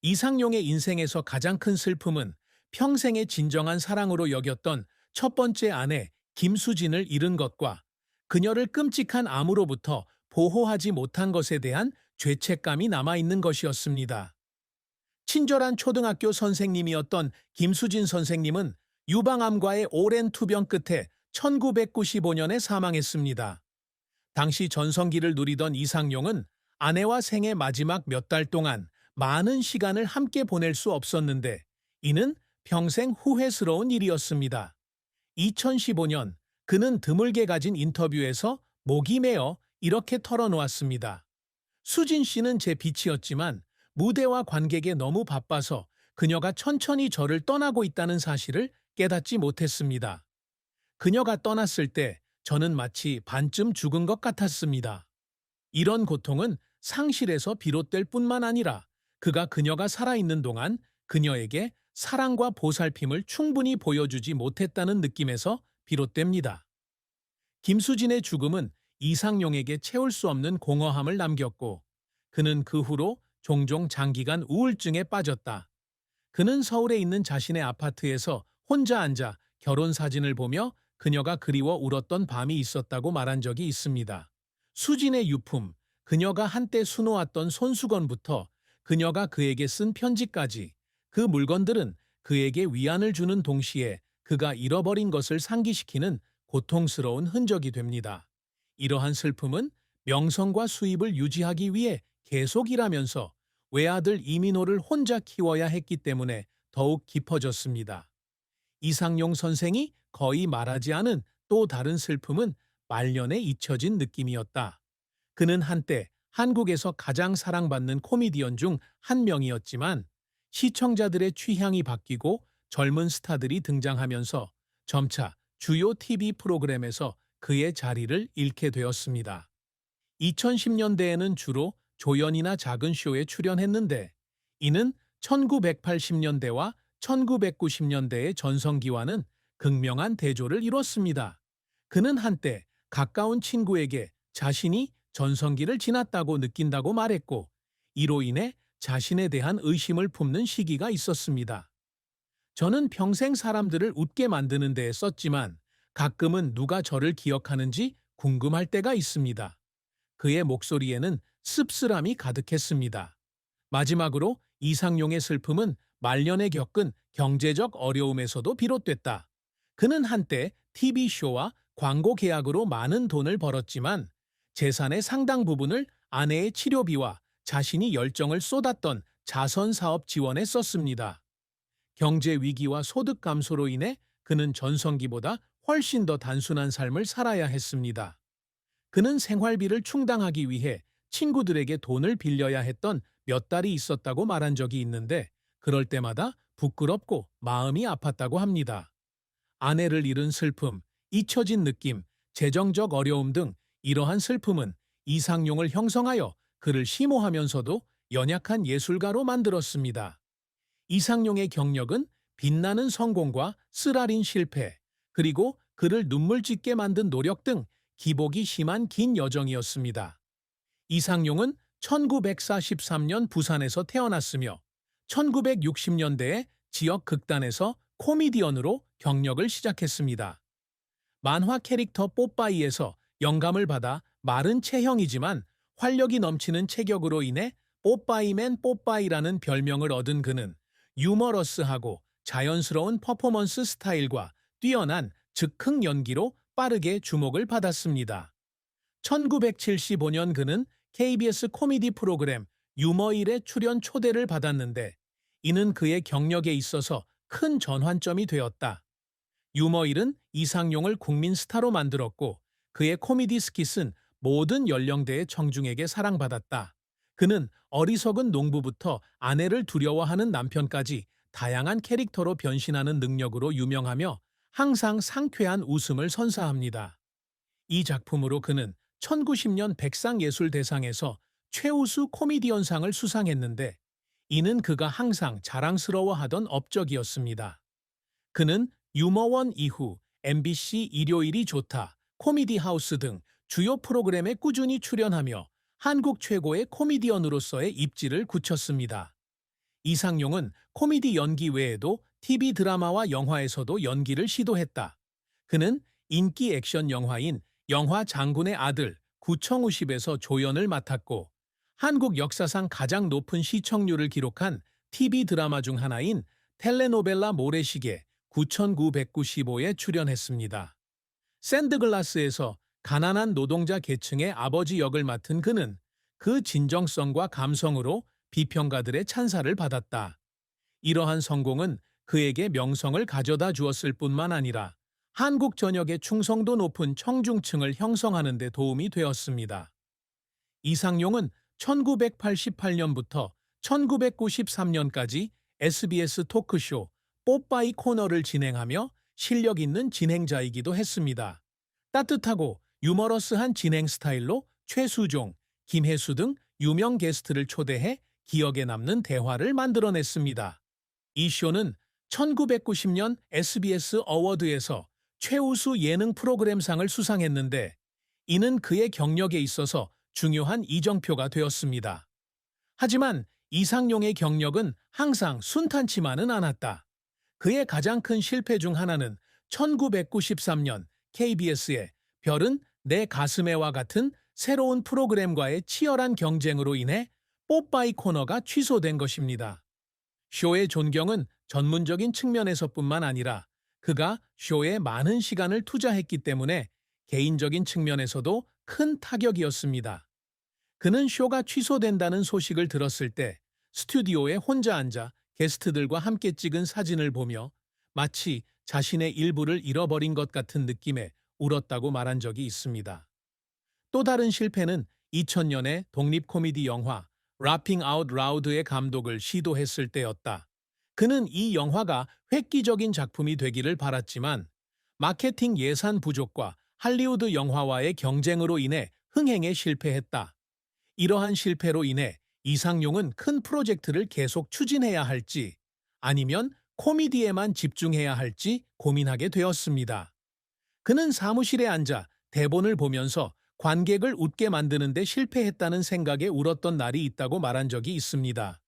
이상용의 인생에서 가장 큰 슬픔은 평생의 진정한 사랑으로 여겼던 첫 번째 아내 김수진을 잃은 것과 그녀를 끔찍한 암으로부터 보호하지 못한 것에 대한 죄책감이 남아있는 것이었습니다. 친절한 초등학교 선생님이었던 김수진 선생님은 유방암과의 오랜 투병 끝에 1995년에 사망했습니다. 당시 전성기를 누리던 이상용은 아내와 생애 마지막 몇 달 동안 많은 시간을 함께 보낼 수 없었는데 이는 평생 후회스러운 일이었습니다. 2015년 그는 드물게 가진 인터뷰에서 목이 메어 이렇게 털어놓았습니다. 수진 씨는 제 빛이었지만 무대와 관객에 너무 바빠서 그녀가 천천히 저를 떠나고 있다는 사실을 깨닫지 못했습니다. 그녀가 떠났을 때 저는 마치 반쯤 죽은 것 같았습니다. 이런 고통은 상실에서 비롯될 뿐만 아니라 그녀가 살아있는 동안 그녀에게 사랑과 보살핌을 충분히 보여주지 못했다는 느낌에서 비롯됩니다. 김수진의 죽음은 이상용에게 채울 수 없는 공허함을 남겼고 그는 그 후로 종종 장기간 우울증에 빠졌다. 그는 서울에 있는 자신의 아파트에서 혼자 앉아 결혼 사진을 보며 그녀가 그리워 울었던 밤이 있었다고 말한 적이 있습니다. 수진의 유품, 그녀가 한때 수놓았던 손수건부터 그녀가 그에게 쓴 편지까지 그 물건들은 그에게 위안을 주는 동시에 그가 잃어버린 것을 상기시키는 고통스러운 흔적이 됩니다. 이러한 슬픔은 명성과 수입을 유지하기 위해 계속 일하면서 외아들 이민호를 혼자 키워야 했기 때문에 더욱 깊어졌습니다. 이상용 선생이 거의 말하지 않은 또 다른 슬픔은 말년에 잊혀진 느낌이었다. 그는 한때 한국에서 가장 사랑받는 코미디언 중 한 명이었지만 시청자들의 취향이 바뀌고 젊은 스타들이 등장하면서 점차 주요 TV 프로그램에서 그의 자리를 잃게 되었습니다. 2010년대에는 주로 조연이나 작은 쇼에 출연했는데 이는 1980년대와 1990년대의 전성기와는 극명한 대조를 이뤘습니다. 그는 한때 가까운 친구에게 자신이 전성기를 지났다고 느낀다고 말했고 이로 인해 자신에 대한 의심을 품는 시기가 있었습니다. 저는 평생 사람들을 웃게 만드는 데에 썼지만 가끔은 누가 저를 기억하는지 궁금할 때가 있습니다. 그의 목소리에는 씁쓸함이 가득했습니다. 마지막으로 이상용의 슬픔은 말년에 겪은 경제적 어려움에서도 비롯됐다. 그는 한때 TV쇼와 광고 계약으로 많은 돈을 벌었지만 재산의 상당 부분을 아내의 치료비와 자신이 열정을 쏟았던 자선사업 지원에 썼습니다. 경제 위기와 소득 감소로 인해 그는 전성기보다 훨씬 더 단순한 삶을 살아야 했습니다. 그는 생활비를 충당하기 위해 친구들에게 돈을 빌려야 했던 몇 달이 있었다고 말한 적이 있는데 그럴 때마다 부끄럽고 마음이 아팠다고 합니다. 아내를 잃은 슬픔, 잊혀진 느낌, 재정적 어려움 등 이러한 슬픔은 이상용을 형성하여 그를 심오하면서도 연약한 예술가로 만들었습니다. 이상용의 경력은 빛나는 성공과 쓰라린 실패, 그리고 그를 눈물 짓게 만든 노력 등 기복이 심한 긴 여정이었습니다. 이상용은 1943년 부산에서 태어났으며 1960년대에 지역 극단에서 코미디언으로 경력을 시작했습니다. 만화 캐릭터 뽀빠이에서 영감을 받아 마른 체형이지만 활력이 넘치는 체격으로 인해 뽀빠이맨 뽀빠이라는 별명을 얻은 그는 유머러스하고 자연스러운 퍼포먼스 스타일과 뛰어난 즉흥 연기로 빠르게 주목을 받았습니다. 1975년 그는 KBS 코미디 프로그램 유머일에 출연 초대를 받았는데 이는 그의 경력에 있어서 큰 전환점이 되었다. 유머일은 이상용을 국민 스타로 만들었고 그의 코미디 스킷은 모든 연령대의 청중에게 사랑받았다. 그는 어리석은 농부부터 아내를 두려워하는 남편까지 다양한 캐릭터로 변신하는 능력으로 유명하며 항상 상쾌한 웃음을 선사합니다. 이 작품으로 그는 1990년 백상예술대상에서 최우수 코미디언상을 수상했는데 이는 그가 항상 자랑스러워하던 업적이었습니다. 그는 유머원 이후 MBC 일요일이 좋다, 코미디 하우스 등 주요 프로그램에 꾸준히 출연하며 한국 최고의 코미디언으로서의 입지를 굳혔습니다. 이상용은 코미디 연기 외에도 TV 드라마와 영화에서도 연기를 시도했다. 그는 인기 액션 영화인 영화 장군의 아들 구청우십에서 조연을 맡았고, 한국 역사상 가장 높은 시청률을 기록한 TV 드라마 중 하나인 텔레노벨라 모래시계 9995에 출연했습니다. 샌드글라스에서 가난한 노동자 계층의 아버지 역을 맡은 그는 그 진정성과 감성으로 비평가들의 찬사를 받았다. 이러한 성공은 그에게 명성을 가져다 주었을 뿐만 아니라 한국 전역의 충성도 높은 청중층을 형성하는 데 도움이 되었습니다. 이상용은 1988년부터 1993년까지 SBS 토크쇼 뽀빠이 코너를 진행하며 실력 있는 진행자이기도 했습니다. 따뜻하고 유머러스한 진행 스타일로 최수종, 김혜수 등 유명 게스트를 초대해 기억에 남는 대화를 만들어냈습니다. 이 쇼는 1990년 SBS 어워드에서 최우수 예능 프로그램상을 수상했는데, 이는 그의 경력에 있어서 중요한 이정표가 되었습니다. 하지만 이상용의 경력은 항상 순탄치만은 않았다. 그의 가장 큰 실패 중 하나는 1993년 KBS의 별은 내 가슴에와 같은 새로운 프로그램과의 치열한 경쟁으로 인해 뽀빠이 코너가 취소된 것입니다. 쇼의 존경은 전문적인 측면에서뿐만 아니라 그가 쇼에 많은 시간을 투자했기 때문에 개인적인 측면에서도 큰 타격이었습니다. 그는 쇼가 취소된다는 소식을 들었을 때 스튜디오에 혼자 앉아 게스트들과 함께 찍은 사진을 보며 마치 자신의 일부를 잃어버린 것 같은 느낌에 울었다고 말한 적이 있습니다. 또 다른 실패는 2000년에 독립 코미디 영화 라핑 아웃 라우드의 감독을 시도했을 때였다. 그는 이 영화가 획기적인 작품이 되기를 바랐지만 마케팅 예산 부족과 할리우드 영화와의 경쟁으로 인해 흥행에 실패했다. 이러한 실패로 인해 이상용은 큰 프로젝트를 계속 추진해야 할지 아니면 코미디에만 집중해야 할지 고민하게 되었습니다. 그는 사무실에 앉아 대본을 보면서 관객을 웃게 만드는 데 실패했다는 생각에 울었던 날이 있다고 말한 적이 있습니다.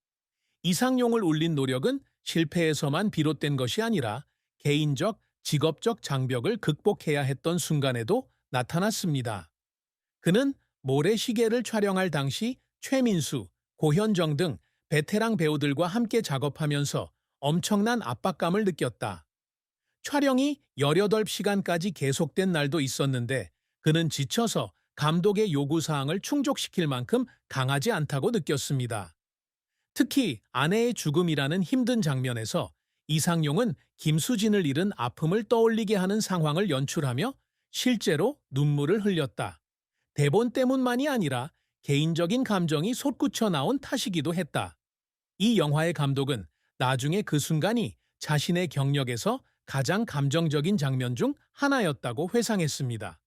이상용을 울린 노력은 실패에서만 비롯된 것이 아니라 개인적, 직업적 장벽을 극복해야 했던 순간에도 나타났습니다. 그는 모래시계를 촬영할 당시 최민수, 고현정 등 베테랑 배우들과 함께 작업하면서 엄청난 압박감을 느꼈다. 촬영이 18시간까지 계속된 날도 있었는데 그는 지쳐서 감독의 요구사항을 충족시킬 만큼 강하지 않다고 느꼈습니다. 특히 아내의 죽음이라는 힘든 장면에서 이상용은 김수진을 잃은 아픔을 떠올리게 하는 상황을 연출하며 실제로 눈물을 흘렸다. 대본 때문만이 아니라 개인적인 감정이 솟구쳐 나온 탓이기도 했다. 이 영화의 감독은 나중에 그 순간이 자신의 경력에서 가장 감정적인 장면 중 하나였다고 회상했습니다.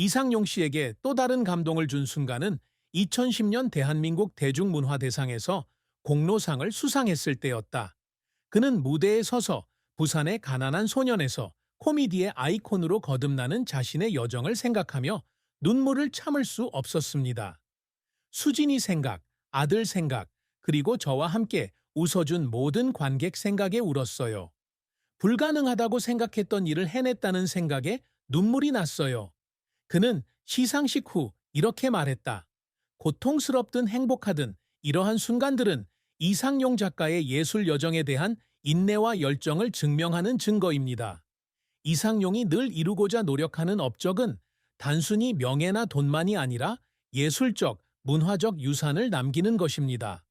이상용 씨에게 또 다른 감동을 준 순간은 2010년 대한민국 대중문화대상에서 공로상을 수상했을 때였다. 그는 무대에 서서 부산의 가난한 소년에서 코미디의 아이콘으로 거듭나는 자신의 여정을 생각하며 눈물을 참을 수 없었습니다. 수진이 생각, 아들 생각, 그리고 저와 함께 웃어준 모든 관객 생각에 울었어요. 불가능하다고 생각했던 일을 해냈다는 생각에 눈물이 났어요. 그는 시상식 후 이렇게 말했다. 고통스럽든 행복하든 이러한 순간들은 이상용 작가의 예술 여정에 대한 인내와 열정을 증명하는 증거입니다. 이상용이 늘 이루고자 노력하는 업적은 단순히 명예나 돈만이 아니라 예술적, 문화적 유산을 남기는 것입니다.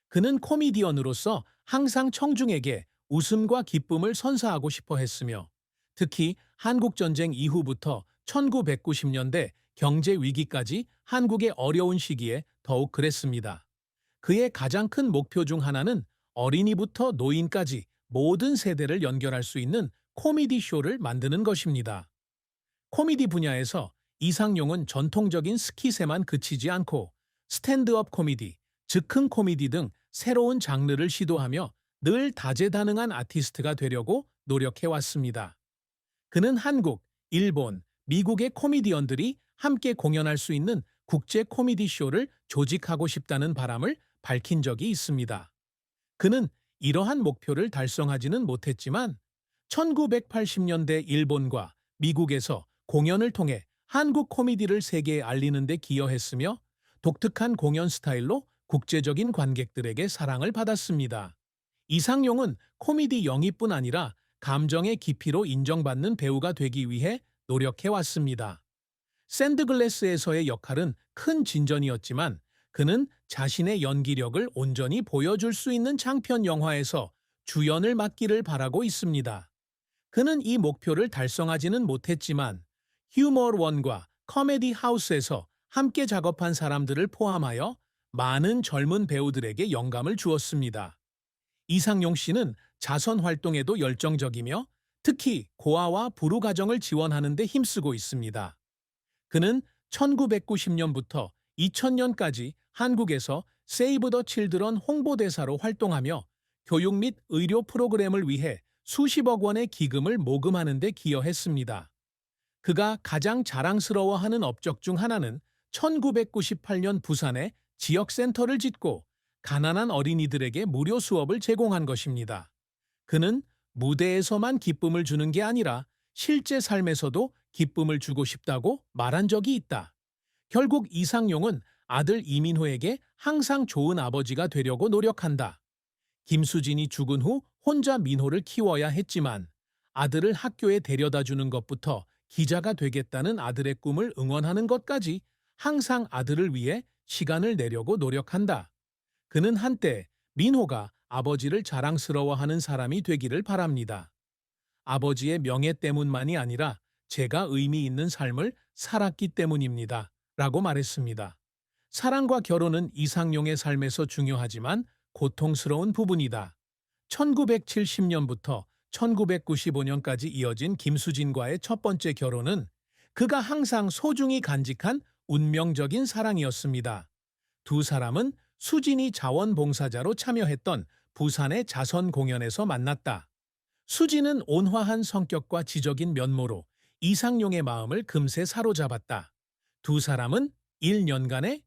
그는 코미디언으로서 항상 청중에게 웃음과 기쁨을 선사하고 싶어 했으며 특히 한국전쟁 이후부터 1990년대 경제 위기까지 한국의 어려운 시기에 더욱 그랬습니다. 그의 가장 큰 목표 중 하나는 어린이부터 노인까지 모든 세대를 연결할 수 있는 코미디 쇼를 만드는 것입니다. 코미디 분야에서 이상용은 전통적인 스킷에만 그치지 않고 스탠드업 코미디, 즉흥 코미디 등 새로운 장르를 시도하며 늘 다재다능한 아티스트가 되려고 노력해왔습니다. 그는 한국, 일본, 미국의 코미디언들이 함께 공연할 수 있는 국제 코미디 쇼를 조직하고 싶다는 바람을 밝힌 적이 있습니다. 그는 이러한 목표를 달성하지는 못했지만 1980년대 일본과 미국에서 공연을 통해 한국 코미디를 세계에 알리는 데 기여했으며 독특한 공연 스타일로 국제적인 관객들에게 사랑을 받았습니다. 이상용은 코미디 영입뿐 아니라 감정의 깊이로 인정받는 배우가 되기 위해 노력해왔습니다. 샌드글래스에서의 역할은 큰 진전이었지만 그는 자신의 연기력을 온전히 보여줄 수 있는 장편 영화에서 주연을 맡기를 바라고 있습니다. 그는 이 목표를 달성하지는 못했지만 휴머원과 커메디 하우스에서 함께 작업한 사람들을 포함하여 많은 젊은 배우들에게 영감을 주었습니다. 이상용 씨는 자선 활동에도 열정적이며 특히 고아와 부루 가정을 지원하는 데 힘쓰고 있습니다. 그는 1990년부터 2000년까지 한국에서 세이브 더 칠드런 홍보대사로 활동하며 교육 및 의료 프로그램을 위해 수십억 원의 기금을 모금하는 데 기여했습니다. 그가 가장 자랑스러워하는 업적 중 하나는 1998년 부산에 지역센터를 짓고 가난한 어린이들에게 무료 수업을 제공한 것입니다. 그는 무대에서만 기쁨을 주는 게 아니라 실제 삶에서도 기쁨을 주고 싶다고 말한 적이 있다. 결국 이상용은 아들 이민호에게 항상 좋은 아버지가 되려고 노력한다. 김수진이 죽은 후 혼자 민호를 키워야 했지만 아들을 학교에 데려다 주는 것부터 기자가 되겠다는 아들의 꿈을 응원하는 것까지 항상 아들을 위해 시간을 내려고 노력한다. 그는 한때 민호가 아버지를 자랑스러워하는 사람이 되기를 바랍니다. 아버지의 명예 때문만이 아니라 제가 의미 있는 삶을 살았기 때문입니다. 라고 말했습니다. 사랑과 결혼은 이상용의 삶에서 중요하지만 고통스러운 부분이다. 1970년부터 1995년까지 이어진 김수진과의 첫 번째 결혼은 그가 항상 소중히 간직한 운명적인 사랑이었습니다. 두 사람은 수진이 자원봉사자로 참여했던 부산의 자선 공연에서 만났다. 수진은 온화한 성격과 지적인 면모로 이상용의 마음을 금세 사로잡았다. 두 사람은 1년간의